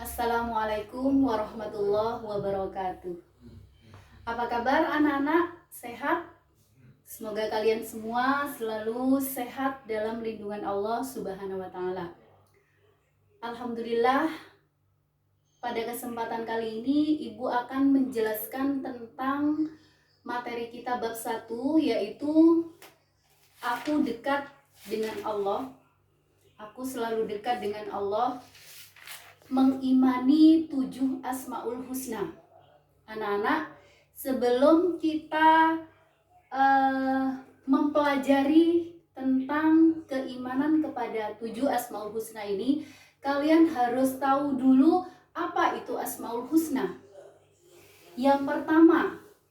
Assalamualaikum warahmatullahi wabarakatuh. Apa kabar anak-anak? Sehat? Semoga kalian semua selalu sehat dalam lindungan Allah Subhanahu wa taala. Alhamdulillah, pada kesempatan kali ini Ibu akan menjelaskan tentang materi kita bab 1, yaitu aku dekat dengan Allah. Aku selalu dekat dengan Allah, mengimani 7 Asmaul Husna. Anak-anak, sebelum kita mempelajari tentang keimanan kepada 7 Asmaul Husna ini, kalian harus tahu dulu apa itu Asmaul Husna.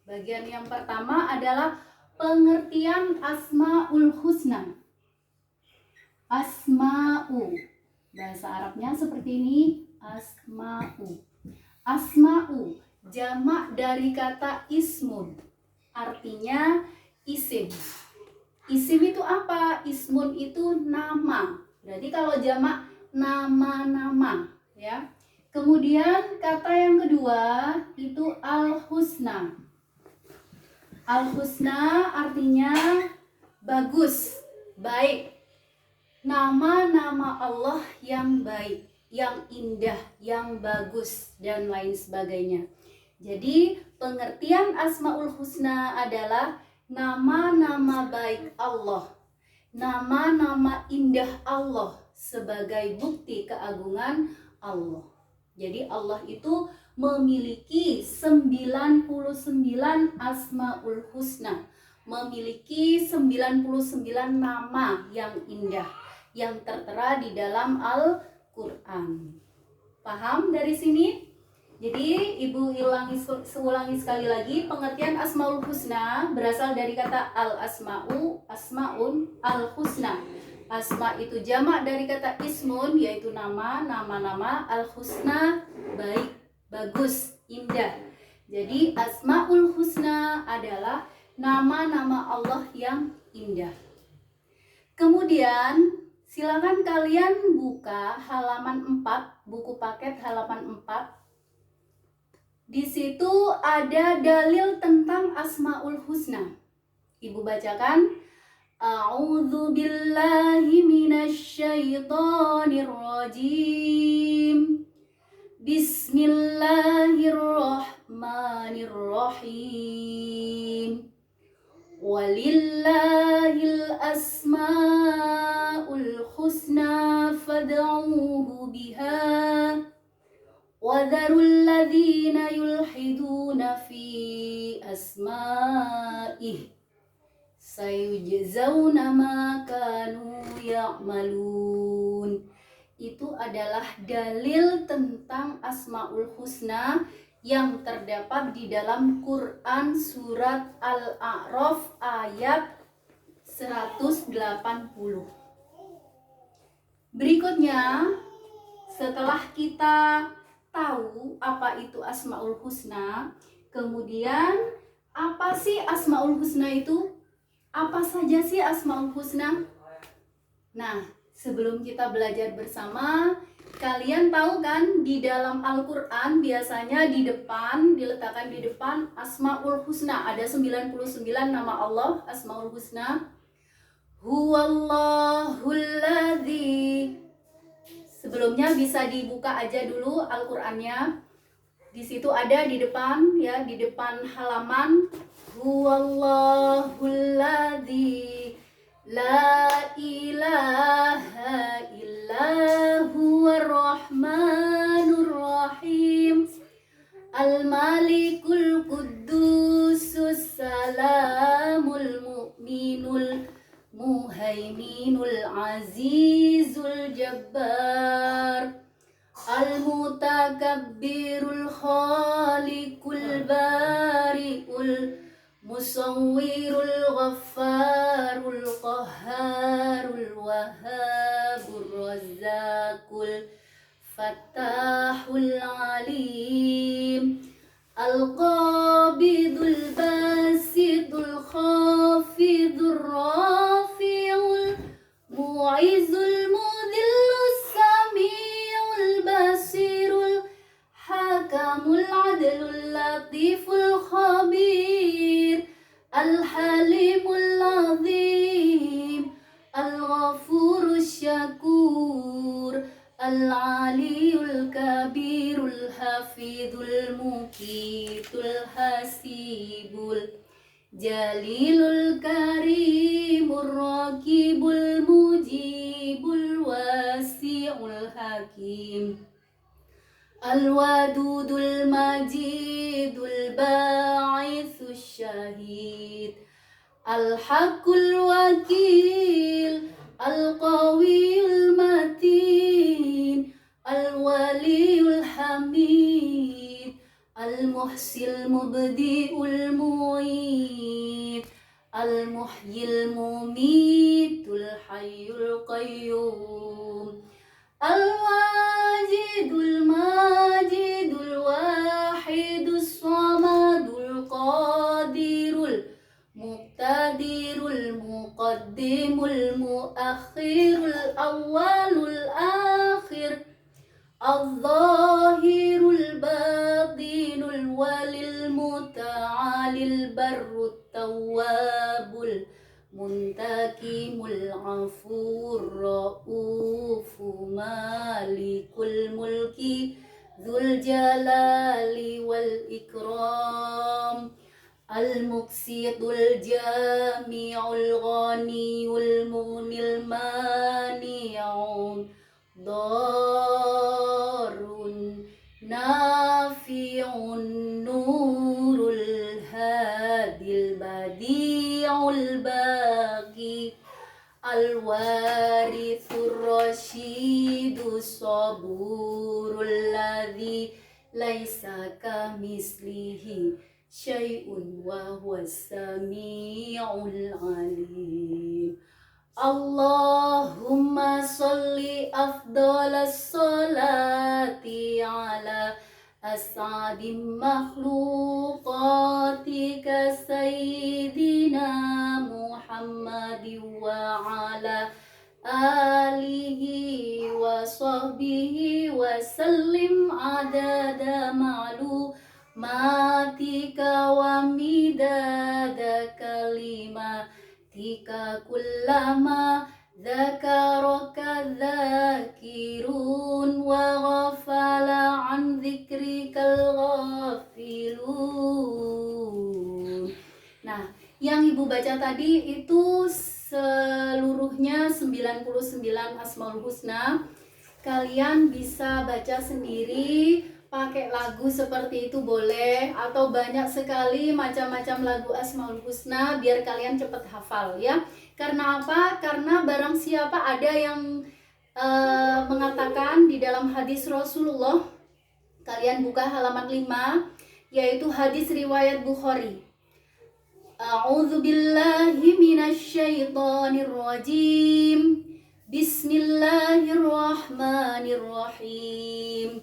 Bagian yang pertama adalah pengertian Asmaul Husna. Asma'u, bahasa Arabnya seperti ini, asma'u. Asma'u jamak dari kata ismun, artinya isim. Isim itu apa? Ismun itu nama. Berarti kalau jamak nama-nama, ya. Kemudian kata yang kedua itu al-husna. Al-husna artinya bagus, baik. Nama-nama Allah yang baik, yang indah, yang bagus, dan lain sebagainya. Jadi pengertian Asmaul Husna adalah nama-nama baik Allah, nama-nama indah Allah sebagai bukti keagungan Allah. Jadi Allah itu memiliki 99 Asmaul Husna, memiliki 99 nama yang indah yang tertera di dalam Al-Quran. Paham dari sini? Jadi Ibu ulangi sekali lagi, pengertian Asmaul Husna berasal dari kata al-asma'u, asma'un, al-husna. Asma itu jamak dari kata ismun, yaitu nama, nama-nama. Al-husna baik, bagus, indah. Jadi Asmaul Husna adalah nama-nama Allah yang indah. Kemudian silakan kalian buka halaman 4, buku paket halaman 4. Di situ ada dalil tentang Asmaul Husna. Ibu bacakan. A'udzu billahi minasyaitonir rajim. Bismillahirrahmanirrahim. Walillahil asmaul husna fad'uuhu biha wadharul ladzina yulhiduna fi asma'ih sayujzauna ma kanu ya'malun. Itu adalah dalil tentang Asmaul Husna yang terdapat di dalam Quran surat Al-A'raf ayat 180. Berikutnya, setelah kita tahu apa itu Asmaul Husna, kemudian apa sih Asmaul Husna itu? Apa saja sih Asmaul Husna? Nah, sebelum kita belajar bersama, kalian tahu kan di dalam Al-Quran biasanya diletakkan di depan Asmaul Husna. Ada 99 nama Allah Asmaul Husna. Huwallahul ladzi. Sebelumnya bisa dibuka aja dulu Al-Qur'annya. Di situ ada di depan, ya, di depan halaman. Huwallahul ladzi la ilaha illa huwar rahmanur rahim. Al-Malikul Quddusus Salamul Mu'minul Muhaiminul Azizul Jabbar Al-Mutakabbirul Khaliqul Bari'ul Musawwirul Ghaffarul Qahharul Wahhabur Razzaqul Fattahul Alim Al-Qabidul Basidul Khafidul Rafi'ul Mu'izul Mudhillus Sami'ul Basirul Al-aliyul kabirul hafidhul muqitul hasibul jalilul karimur raqibul mujibul wasi'ul hakim Al-wadudul majidul ba'ithus syahid Al-haqqul wakil Al-qawiyul matin Al-waliyul hamid Al-muhsil mubdi'ul mu'id Al-muhyil mumitul hayyul qayyum Al-wajidul majidul wahidus samadul qadirul muqtadirul muqaddimul muakhirul awwalul akhir al-zahirul batinul walil muta'alil barrut tawwabul muntakimul afur ra'ufu malikul mulki dzul jalali wal ikram al-muqsitul jami'ul ghaniyul munil mani'un darun nafi'un nurul hadil badi'ul baqi al-warithur rasyidus saburul ladzi laisa kamislihi syai'un wa huwas sami'ul alim Allahumma sholli afdalas sholati ala as'adim makhluqatika sayyidina Muhammadin wa ala alihi wa sahbihi wa sallim adada ma'lumatika wa midada kalimatika kullama dzakaraka dzakirun wa ghafala an dzikrikal ghafilun. Nah, yang Ibu baca tadi itu seluruhnya 99 Asmaul Husna. Kalian bisa baca sendiri, pakai lagu seperti itu boleh, atau banyak sekali macam-macam lagu Asmaul Husna biar kalian cepat hafal ya. Karena apa? Karena barang siapa ada yang mengatakan di dalam hadis Rasulullah, kalian buka halaman 5, yaitu hadis riwayat Bukhari. A'udzu billahi minasyaitonir rajim. Bismillahirrahmanirrahim.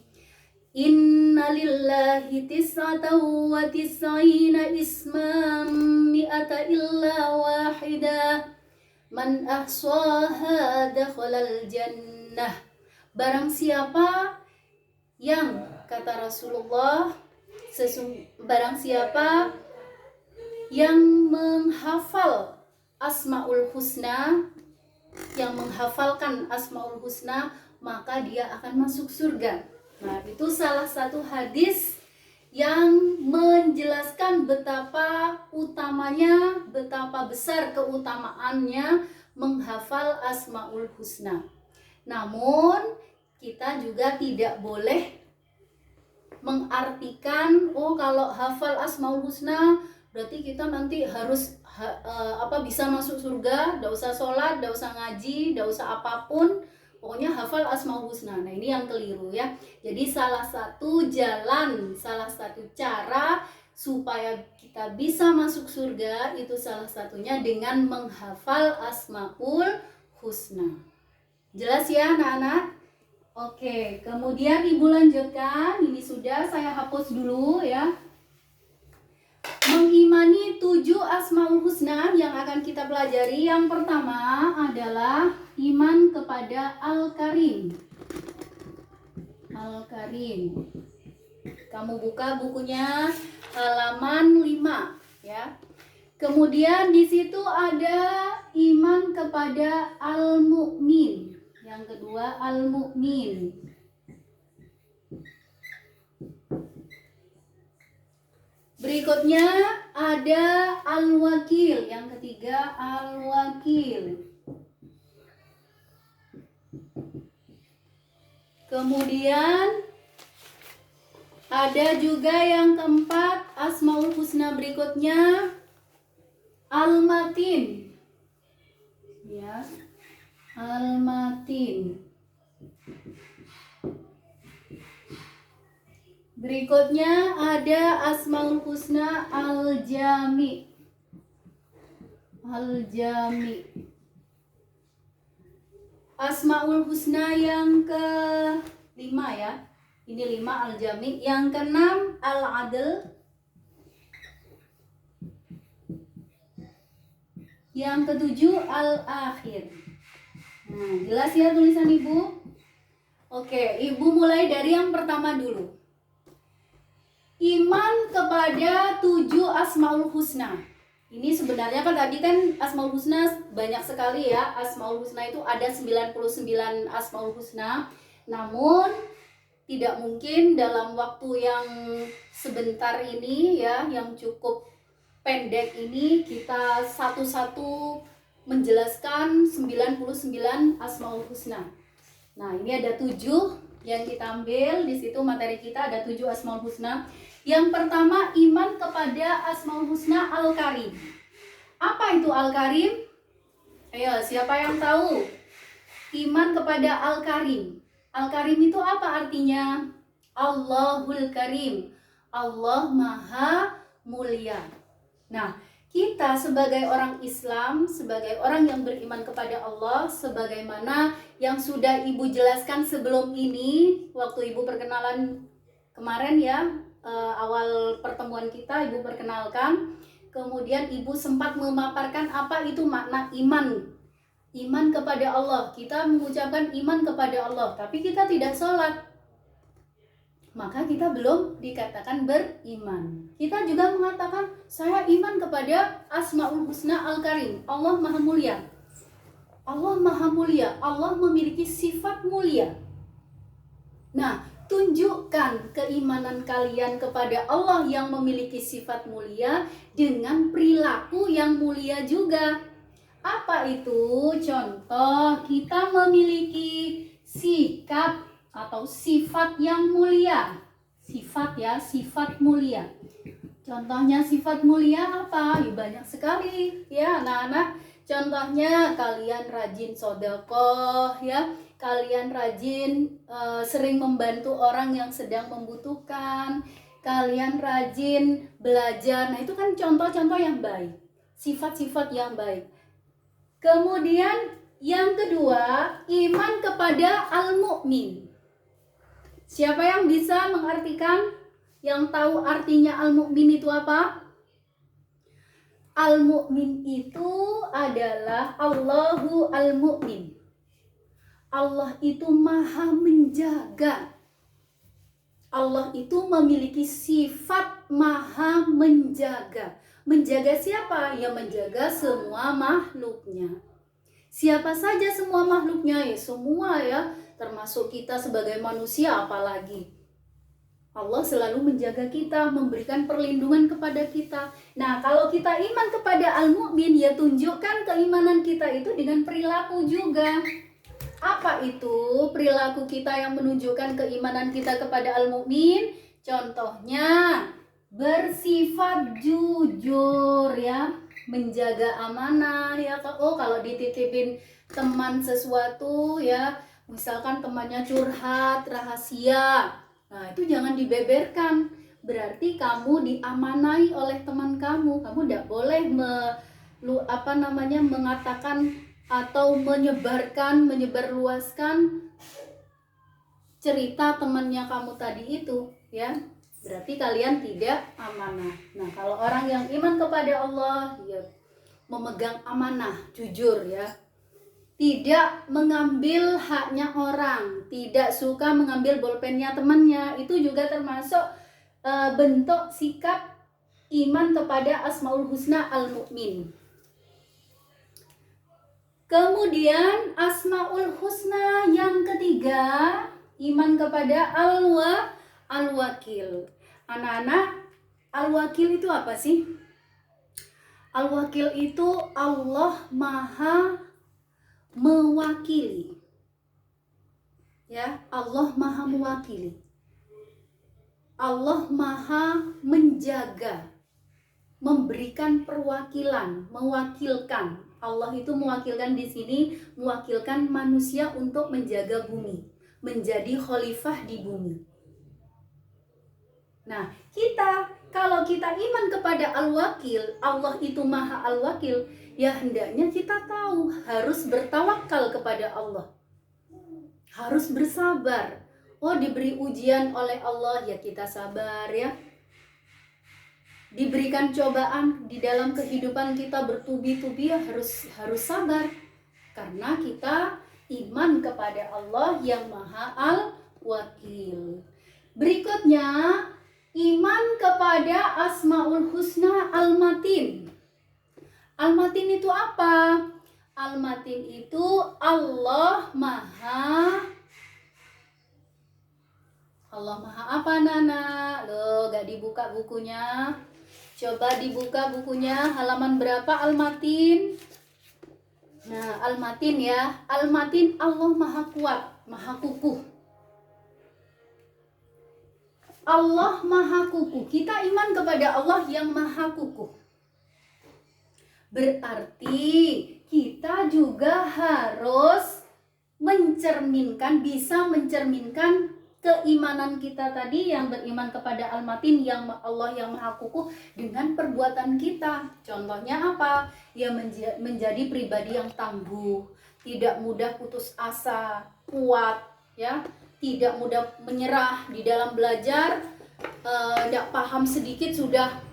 Inna lillahi tis'atan wa tis'ina isman mi'ata illa wahidah man ahsaha dakhalal jannah. Barang siapa yang, kata Rasulullah, barang siapa yang menghafal Asmaul Husna, yang menghafalkan Asmaul Husna, maka dia akan masuk surga. Nah, itu salah satu hadis yang menjelaskan betapa utamanya, betapa besar keutamaannya menghafal Asmaul Husna. Namun, kita juga tidak boleh mengartikan, oh kalau hafal Asmaul Husna berarti kita nanti harus bisa masuk surga, tidak usah sholat, tidak usah ngaji, tidak usah apapun, pokoknya hafal Asmaul Husna. Nah, ini yang keliru ya. Jadi salah satu jalan, salah satu cara supaya kita bisa masuk surga itu salah satunya dengan menghafal Asmaul Husna. Jelas ya anak-anak? Oke, kemudian Ibu lanjutkan. Ini sudah saya hapus dulu ya. Mengimani 7 Asmaul Husna yang akan kita pelajari. Yang pertama adalah iman kepada Al-Karim. Al-Karim. Kamu buka bukunya halaman 5 ya. Kemudian di situ ada iman kepada Al-Mu'min. Yang kedua kedua al-mu'min. Berikutnya ada al-wakil, yang ketiga al-wakil. Kemudian ada juga yang keempat, Asmaul Husna berikutnya al-matin. Ya, al-matin. Berikutnya ada Asmaul Husna al-jami. Al-jami. Asmaul Husna yang ke-5 ya. Ini 5 al-jami. Yang ke-6 al-adl. Yang ke-7 al-akhir. Nah, jelas ya tulisan Ibu? Oke, Ibu mulai dari yang pertama dulu. Iman kepada 7 Asmaul Husna. Ini sebenarnya kan tadi kan Asmaul Husna banyak sekali ya. Asmaul Husna itu ada 99 Asmaul Husna. Namun tidak mungkin dalam waktu yang sebentar ini ya, yang cukup pendek ini kita satu-satu menjelaskan 99 Asmaul Husna. Nah, ini ada 7 yang kita ambil. Di situ materi kita ada 7 Asmaul Husna. Yang pertama, iman kepada Asmaul Husna Al-Karim. Apa itu Al-Karim? Ayo, siapa yang tahu? Iman kepada Al-Karim. Al-Karim itu apa artinya? Allahul Karim. Allah Maha Mulia. Nah, kita sebagai orang Islam, sebagai orang yang beriman kepada Allah, sebagaimana yang sudah Ibu jelaskan sebelum ini, waktu Ibu perkenalan kemarin ya, awal pertemuan kita Ibu perkenalkan, kemudian Ibu sempat memaparkan apa itu makna iman. Iman kepada Allah, kita mengucapkan iman kepada Allah, tapi kita tidak sholat, maka kita belum dikatakan beriman. Kita juga mengatakan saya iman kepada Asmaul Husna Al-Karim, Allah Maha Mulia. Allah Maha Mulia, Allah memiliki sifat mulia. Nah, tunjukkan keimanan kalian kepada Allah yang memiliki sifat mulia dengan perilaku yang mulia juga. Apa itu? Contoh, kita memiliki sikap atau sifat yang mulia. Sifat ya, sifat mulia. Contohnya sifat mulia apa? Ya, banyak sekali ya anak-anak. Contohnya kalian rajin sedekah ya, kalian rajin sering membantu orang yang sedang membutuhkan, kalian rajin belajar. Nah, itu kan contoh-contoh yang baik, sifat-sifat yang baik. Kemudian yang kedua, iman kepada al-mu'min. Siapa yang bisa mengartikan, yang tahu artinya al-mu'min itu apa? Al-mu'min itu adalah Allahu al-mu'min. Allah itu maha menjaga. Allah itu memiliki sifat maha menjaga. Menjaga siapa? Ya menjaga semua makhluknya. Siapa saja semua makhluknya? Ya semua ya, termasuk kita sebagai manusia apalagi. Allah selalu menjaga kita, memberikan perlindungan kepada kita. Nah, kalau kita iman kepada al-mu'min, ya tunjukkan keimanan kita itu dengan perilaku juga. Apa itu perilaku kita yang menunjukkan keimanan kita kepada al-mu'min? Contohnya, bersifat jujur ya, menjaga amanah ya. Oh, kalau dititipin teman sesuatu ya, misalkan temannya curhat, rahasia, nah itu jangan dibeberkan. Berarti kamu diamanai oleh teman kamu. Kamu tidak boleh mengatakan atau menyebarluaskan cerita temannya kamu tadi itu ya. Berarti kalian tidak amanah. Nah, kalau orang yang iman kepada Allah, dia memegang amanah, jujur ya. Tidak mengambil haknya orang, tidak suka mengambil bolpennya temannya. Itu juga termasuk bentuk sikap iman kepada Asmaul Husna Al-Mu'min. Kemudian Asmaul Husna yang ketiga, iman kepada Al-Wakil. Anak-anak, Al-Wakil itu apa sih? Al-Wakil itu Allah Maha mewakili. Ya, Allah Maha mewakili. Allah Maha menjaga, memberikan perwakilan, mewakilkan. Allah itu mewakilkan di sini, mewakilkan manusia untuk menjaga bumi, menjadi khalifah di bumi. Nah, kalau kita iman kepada Al-Wakil, Allah itu Maha Al-Wakil, ya hendaknya kita tahu harus bertawakal kepada Allah. Harus bersabar. Oh, diberi ujian oleh Allah, ya kita sabar ya. Diberikan cobaan di dalam kehidupan kita bertubi-tubi, ya harus sabar, karena kita iman kepada Allah yang Maha Al-Wakil. Berikutnya, iman kepada Asmaul Husna Al-Matin. Al-Matin itu apa? Al-Matin itu Allah Maha apa, Nana? Loh, gak dibuka bukunya. Coba dibuka bukunya, halaman berapa Al-Matin? Nah, Al-Matin ya. Al-Matin Allah Maha Kuat, Maha Kukuh. Allah Maha Kukuh. Kita iman kepada Allah yang Maha Kukuh. Berarti kita juga harus bisa mencerminkan keimanan kita tadi yang beriman kepada Al-Matin yang Allah yang Maha Kukuh dengan perbuatan kita. Contohnya apa? Ya menjadi pribadi yang tangguh, tidak mudah putus asa, kuat ya, tidak mudah menyerah di dalam belajar. Tidak paham sedikit sudah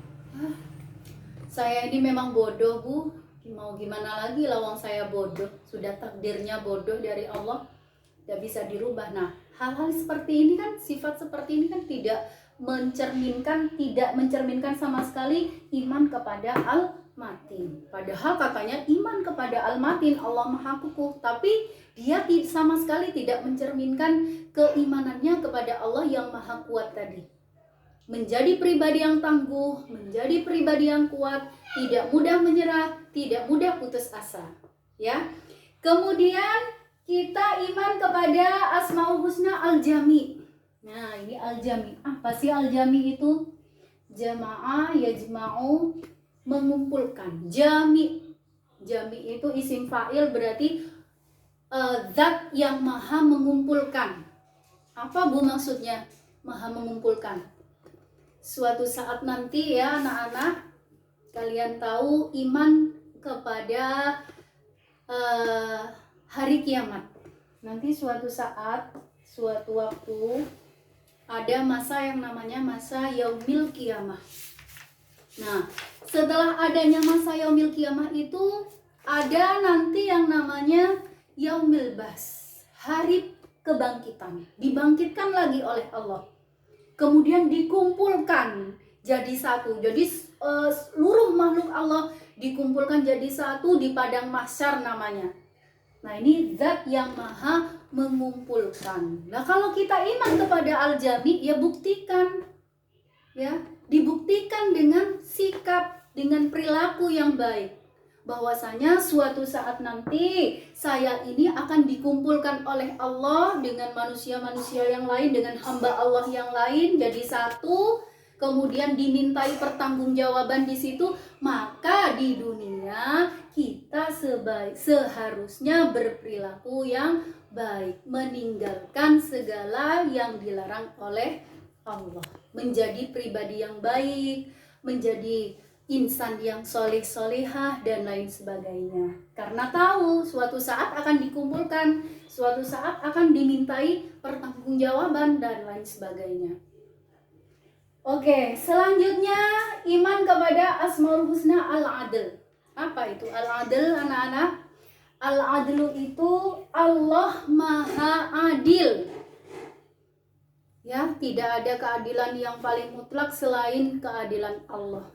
saya ini memang bodoh, Bu. Mau gimana lagi, lawang saya bodoh, sudah takdirnya bodoh dari Allah, tidak bisa dirubah. Nah, hal-hal seperti ini kan, sifat seperti ini kan tidak mencerminkan sama sekali iman kepada Al-Matin. Padahal katanya iman kepada Al-Matin, Allah Maha Kukuh, tapi dia sama sekali tidak mencerminkan keimanannya kepada Allah yang Maha Kuat tadi. Menjadi pribadi yang tangguh, menjadi pribadi yang kuat, tidak mudah menyerah, tidak mudah putus asa. Ya. Kemudian kita iman kepada Asmaul Husna Al-Jami. Nah, ini Al-Jami. Apa sih Al-Jami itu? Jamaah yajma'u, mengumpulkan. Jami. Jami itu isim fa'il, berarti zat yang maha mengumpulkan. Apa Bu maksudnya? Maha mengumpulkan. Suatu saat nanti ya anak-anak, kalian tahu iman kepada hari kiamat. Nanti suatu saat, suatu waktu ada masa yang namanya masa yaumil kiamah. Nah, setelah adanya masa yaumil kiamah itu ada nanti yang namanya yaumil bas, hari kebangkitan. Dibangkitkan lagi oleh Allah. Kemudian dikumpulkan jadi satu. Jadi seluruh makhluk Allah dikumpulkan jadi satu di padang mahsyar namanya. Nah, ini zat yang maha mengumpulkan. Nah, kalau kita iman kepada Al-Jami, ya buktikan. Ya, dibuktikan dengan sikap, dengan perilaku yang baik. Bahwasanya suatu saat nanti saya ini akan dikumpulkan oleh Allah dengan manusia-manusia yang lain, dengan hamba Allah yang lain jadi satu, kemudian dimintai pertanggungjawaban di situ. Maka di dunia kita seharusnya berperilaku yang baik, meninggalkan segala yang dilarang oleh Allah, menjadi pribadi yang baik, menjadi insan yang soleh-solehah dan lain sebagainya. Karena tahu suatu saat akan dikumpulkan, suatu saat akan dimintai pertanggungjawaban dan lain sebagainya. Oke, selanjutnya iman kepada Asmaul Husna Al-Adl. Apa itu Al-Adl, anak-anak? Al-Adlu itu Allah Maha Adil. Ya, tidak ada keadilan yang paling mutlak selain keadilan Allah.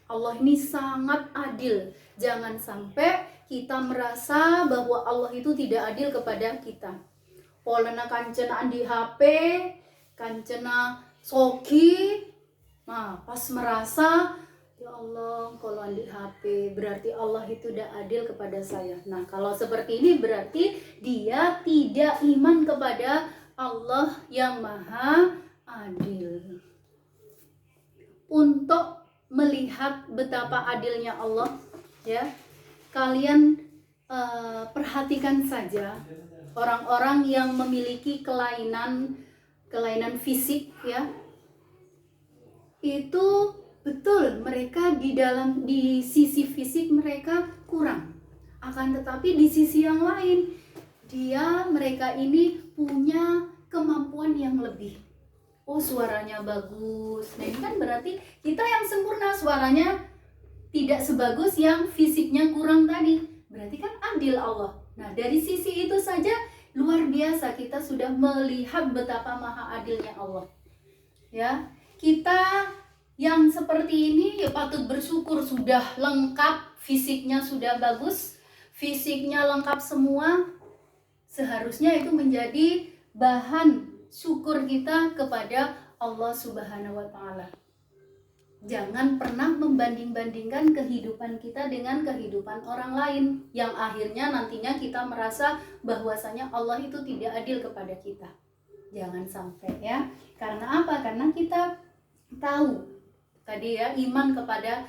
Allah ini sangat adil. Jangan sampai kita merasa bahwa Allah itu tidak adil kepada kita. Polena kancenaan di HP, kancena sogi. Nah, pas merasa, ya Allah, kalau di HP berarti Allah itu tidak adil kepada saya. Nah, kalau seperti ini berarti dia tidak iman kepada Allah yang maha adil. Untuk melihat betapa adilnya Allah, ya, kalian perhatikan saja orang-orang yang memiliki kelainan fisik, ya, itu betul mereka di sisi fisik mereka kurang, akan tetapi di sisi yang lain mereka ini punya kemampuan yang lebih. Oh, suaranya bagus. Nah, ini kan berarti kita yang sempurna suaranya tidak sebagus yang fisiknya kurang tadi. Berarti kan adil Allah. Nah, dari sisi itu saja luar biasa kita sudah melihat betapa maha adilnya Allah. Ya, kita yang seperti ini ya patut bersyukur, sudah lengkap, fisiknya sudah bagus, fisiknya lengkap semua. Seharusnya itu menjadi bahan syukur kita kepada Allah Subhanahu wa Ta'ala. Jangan pernah membanding-bandingkan kehidupan kita dengan kehidupan orang lain, yang akhirnya nantinya kita merasa bahwasanya Allah itu tidak adil kepada kita. Jangan sampai, ya. Karena apa? Karena kita tahu tadi, ya, iman kepada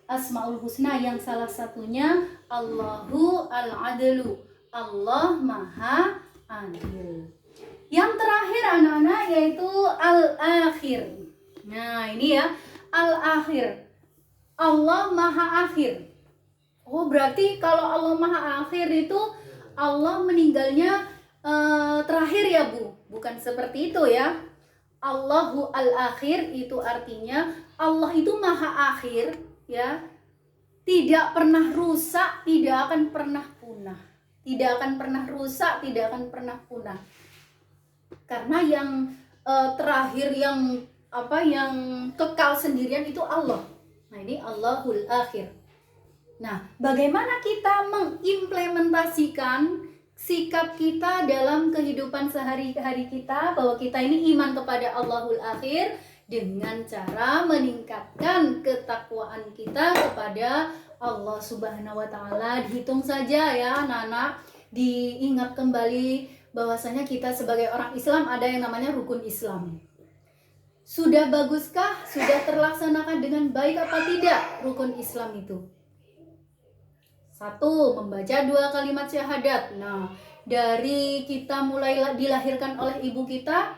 Asmaul Husna yang salah satunya Allahu Al-Adlu, Allah Maha Adil. Yang terakhir anak-anak yaitu Al-Akhir. Nah, ini ya, Al-Akhir, Allah Maha Akhir. Oh, berarti kalau Allah Maha Akhir itu Allah meninggalnya terakhir, ya Bu? Bukan seperti itu, ya. Allahu Al-Akhir itu artinya Allah itu Maha Akhir, ya. Tidak pernah rusak, tidak akan pernah punah. Tidak akan pernah rusak, tidak akan pernah punah. Karena yang terakhir, yang kekal sendirian itu Allah. Nah, ini Allahul Akhir. Nah, bagaimana kita mengimplementasikan sikap kita dalam kehidupan sehari-hari kita, bahwa kita ini iman kepada Allahul Akhir, dengan cara meningkatkan ketakwaan kita kepada Allah Subhanahu wa Ta'ala. Dihitung saja, ya anak-anak, diingat kembali bahwasanya kita sebagai orang Islam ada yang namanya rukun Islam. Sudah baguskah? Sudah terlaksanakan dengan baik apa tidak rukun Islam itu? 1. Membaca 2 kalimat syahadat. Nah, dari kita mulai dilahirkan oleh ibu kita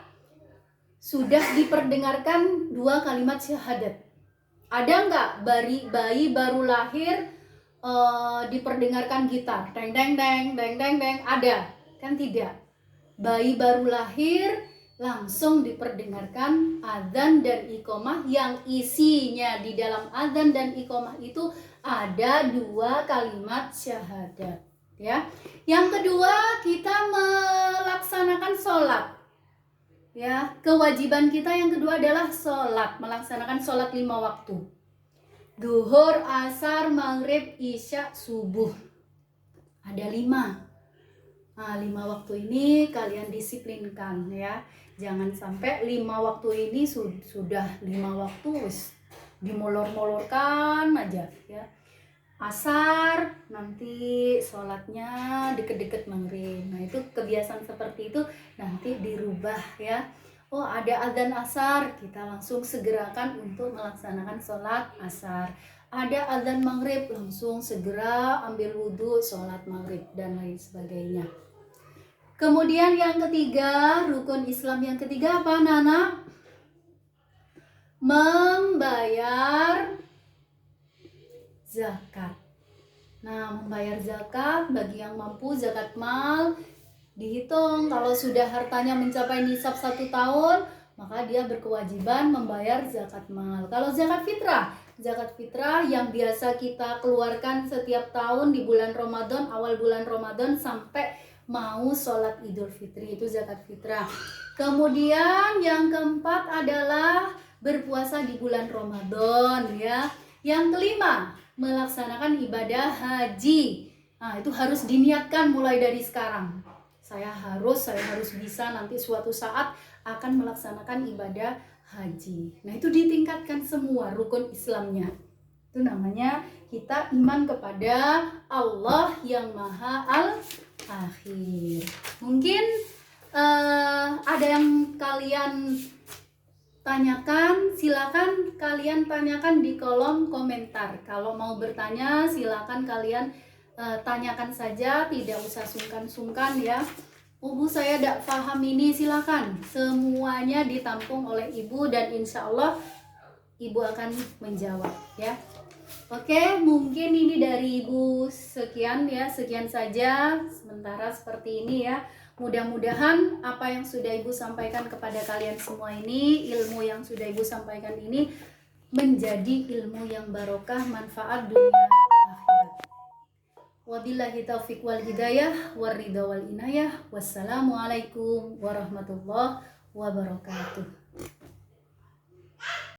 sudah diperdengarkan 2 kalimat syahadat. Ada nggak bayi baru lahir diperdengarkan gitar? Deng deng deng deng deng deng. Ada? Kan tidak. Bayi baru lahir langsung diperdengarkan adzan dan iqomah, yang isinya di dalam adzan dan iqomah itu ada 2 kalimat syahadat, ya. Yang kedua, kita melaksanakan sholat, ya. Kewajiban kita yang kedua adalah sholat, melaksanakan sholat 5 waktu. Duhur, asar, maghrib, isya, subuh. Ada 5. Nah, 5 waktu ini kalian disiplinkan, ya. Jangan sampai 5 waktu ini sudah 5 waktu dimolor-molorkan aja, ya. Asar nanti sholatnya deket-deket maghrib. Nah, itu kebiasaan seperti itu nanti dirubah, ya. Oh, ada adzan asar, kita langsung segerakan untuk melaksanakan sholat asar. Ada adzan maghrib, langsung segera ambil wudhu, sholat maghrib, dan lain sebagainya. Kemudian yang ketiga, rukun Islam yang ketiga apa, Nana? Membayar zakat. Nah, membayar zakat bagi yang mampu, zakat mal dihitung. Kalau sudah hartanya mencapai nisab 1 tahun, maka dia berkewajiban membayar zakat mal. Kalau zakat fitrah yang biasa kita keluarkan setiap tahun di bulan Ramadan, awal bulan Ramadan sampai mau sholat Idul Fitri, itu zakat fitrah. Kemudian yang keempat adalah berpuasa di bulan Ramadan, ya. Yang kelima, melaksanakan ibadah haji. Nah, itu harus diniatkan mulai dari sekarang. Saya harus bisa nanti suatu saat akan melaksanakan ibadah haji. Nah, itu ditingkatkan semua rukun Islamnya. Itu namanya kita iman kepada Allah yang Maha Al-Akhir. Mungkin ada yang kalian tanyakan, silakan kalian tanyakan di kolom komentar. Kalau mau bertanya, silakan kalian tanyakan saja, tidak usah sungkan-sungkan ya. Bu, saya tidak paham ini, silakan. Semuanya ditampung oleh Ibu dan insya Allah Ibu akan menjawab ya. Oke, mungkin ini dari Ibu sekian ya, sekian saja sementara seperti ini ya. Mudah-mudahan apa yang sudah Ibu sampaikan kepada kalian semua ini, ilmu yang sudah Ibu sampaikan ini menjadi ilmu yang barokah, manfaat dunia akhirat. Wabillahi taufiq wal hidayah, waridha wal inayah. Wassalamualaikum warahmatullahi wabarakatuh.